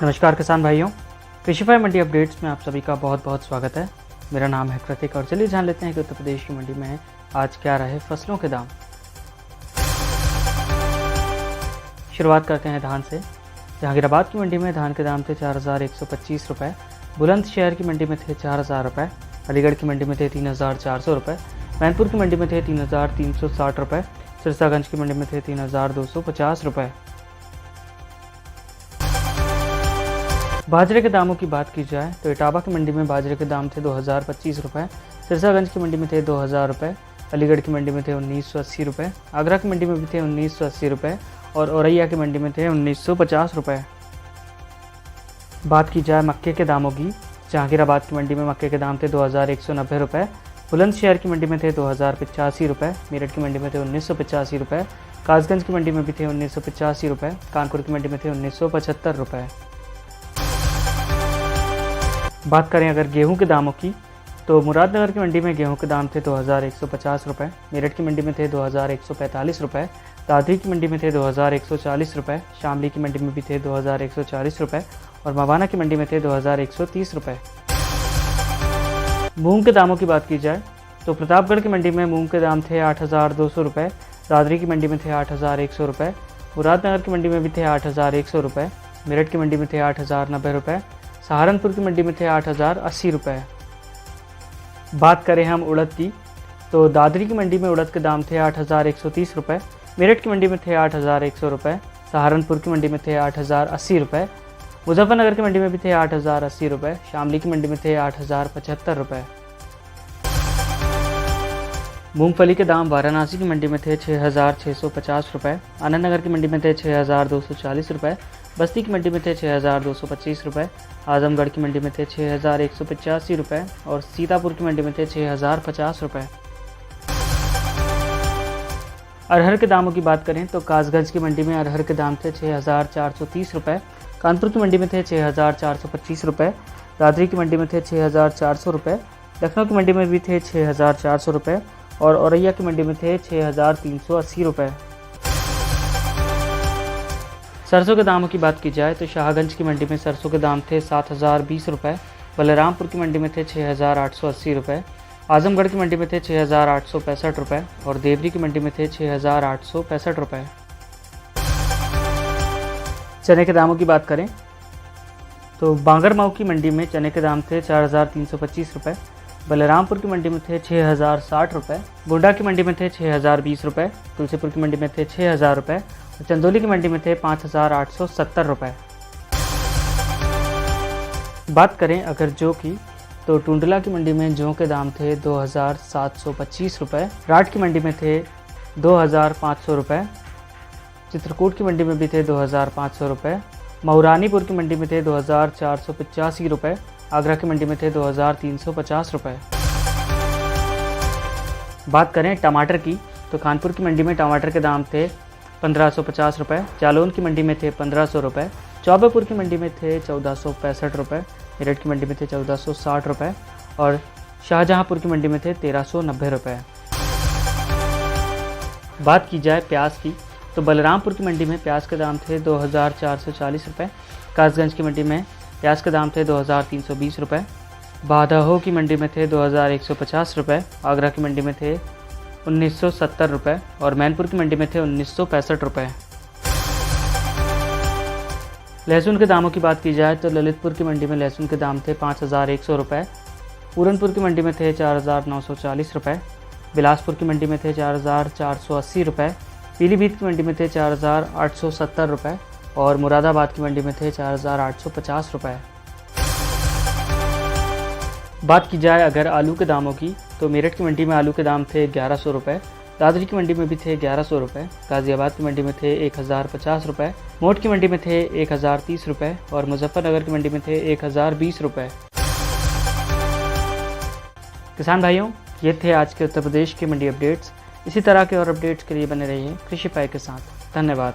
नमस्कार किसान भाइयों, कृषिफाई मंडी अपडेट्स में आप सभी का बहुत बहुत स्वागत है। मेरा नाम है कृतिक और चलिए जान लेते हैं कि उत्तर प्रदेश की मंडी में आज क्या रहे फसलों के दाम। शुरुआत करते हैं धान से। जहांगीराबाद की मंडी में धान के दाम थे 4125 रुपये, बुलंदशहर की मंडी में थे 4000 रुपये, अलीगढ़ की मंडी में थे 3400 रुपये, मैनपुर की मंडी में थे 3360 रुपये, सिरसागंज की मंडी में थे 3250 रुपये। बाजरे के दामों की बात की जाए तो इटावा की मंडी में बाजरे के दाम थे 2025 रुपये, सिरसागंज की मंडी में थे 2000 रुपये, अलीगढ़ की मंडी में थे 1980 रुपये, आगरा की मंडी में भी थे 1980 रुपये और औरैया की मंडी में थे 1950 रुपये। बात की जाए मक्के के दामों की, जहांगीराबाद की मंडी में मक्के के दाम थे 2190 रुपये, बुलंदशहर की मंडी में थे 2085 रुपये, मेरठ की मंडी में थे 1985 रुपये, कासगंज की मंडी में भी थे 1985 रुपये, कानपुर की मंडी में थे 1975 रुपये। बात करें अगर गेहूं के दामों की तो मुरादनगर की मंडी में गेहूं के दाम थे 2150 रुपये, मेरठ की मंडी में थे 2145 रुपये, दादरी की मंडी में थे 2140 रुपये, शामली की मंडी में भी थे 2140 रुपये और मवाना की मंडी में थे 2130 रुपये। मूंग के दामों की बात की जाए तो प्रतापगढ़ की मंडी में मूंग के दाम थे 8200 रुपये, दादरी की मंडी में थे 8100 रुपये, मुरादनगर की मंडी में भी थे 8100 रुपये, मेरठ की मंडी में थे 8090 रुपये, सहारनपुर की मंडी में थे 8080 रुपये। बात करें हम उड़द की तो दादरी की मंडी में उड़द के दाम थे 8130 रुपये, मेरठ की मंडी में थे 8100 रुपये, सहारनपुर की मंडी में थे 8080 रुपये, मुजफ्फरनगर की मंडी में भी थे 8080 रुपये, शामली की मंडी में थे 8075 रुपये। मूंगफली के दाम वाराणसी की मंडी में थे 6650 रुपये, आनंदनगर की मंडी में थे 6240 रुपये, बस्ती की मंडी में थे 6225 रुपये, आजमगढ़ की मंडी में थे 6185 रुपये और सीतापुर की मंडी में थे 6050 रुपये। अरहर के दामों की बात करें तो कासगंज की मंडी में अरहर के दाम थे 6430 रुपये, कानपुर की मंडी में थे 6425 रुपये, दादरी की मंडी में थे 6400 रुपये, लखनऊ की मंडी में भी थे 6400 रुपये और औरैया की मंडी में थे 6380 रुपये। सरसों के दामों की बात की जाए तो शाहगंज की मंडी में सरसों के दाम थे 7020 रुपये, बलरामपुर की मंडी में थे 6880 रुपये, आजमगढ़ की मंडी में थे 6865 रुपये और देवरी की मंडी में थे 6865 रुपये। चने के दामों की बात करें तो बांगरमऊ की मंडी में चने के दाम थे 4325 रुपये, बलरामपुर की मंडी में थे 6060 रुपये, गोंडा की मंडी में थे 6020 रुपये, तुलसीपुर की मंडी में थे 6000 रुपये और चंदौली की मंडी में थे 5870 रुपये। बात करें अगर जौ की तो टुंडला की मंडी में जौ के दाम थे 2725 रुपये, राठ की मंडी में थे 2500 रुपये, चित्रकूट की मंडी में भी थे 2500 रुपये, मऊरानीपुर की मंडी में थे 2485 रुपये, आगरा की मंडी में थे 2350 रुपये। बात करें टमाटर की तो कानपुर की मंडी में टमाटर के दाम थे 1550 रुपये, जालौन की मंडी में थे 1500 रुपये, चौबेपुर की मंडी में थे 1465 रुपये, मेरठ की मंडी में थे 1460 रुपये और शाहजहांपुर की मंडी में थे 1390 रुपये। बात की जाए प्याज की तो बलरामपुर की मंडी में प्याज के दाम थे 2440 रुपये, कासगंज की मंडी में प्याज के दाम थे 2320 रुपये, बादहो की मंडी में थे 2150 रुपये, आगरा की मंडी में थे 1970 रुपये और मैनपुर की मंडी में थे 1965 रुपये। लहसुन के दामों की बात की जाए तो ललितपुर की मंडी में लहसुन के दाम थे 5100 रुपये, पूरनपुर की मंडी में थे 4940 रुपये, बिलासपुर की मंडी में थे 4480 रुपये, पीलीभीत की मंडी में थे 4870 रुपये और मुरादाबाद की मंडी में थे 4850 रुपये। बात की जाए अगर आलू के दामों की तो मेरठ की मंडी में आलू के दाम थे 1100 रुपये, दादरी की मंडी में भी थे 1100 रुपये, गाज़ियाबाद की मंडी में थे 1050 रुपये, मोट की मंडी में थे 1030 रुपये और मुजफ्फरनगर की मंडी में थे 1020 रुपये। किसान भाइयों, ये थे आज के उत्तर प्रदेश के मंडी अपडेट्स। इसी तरह के और अपडेट्स के लिए बने रहिए कृषिफाई के साथ। धन्यवाद।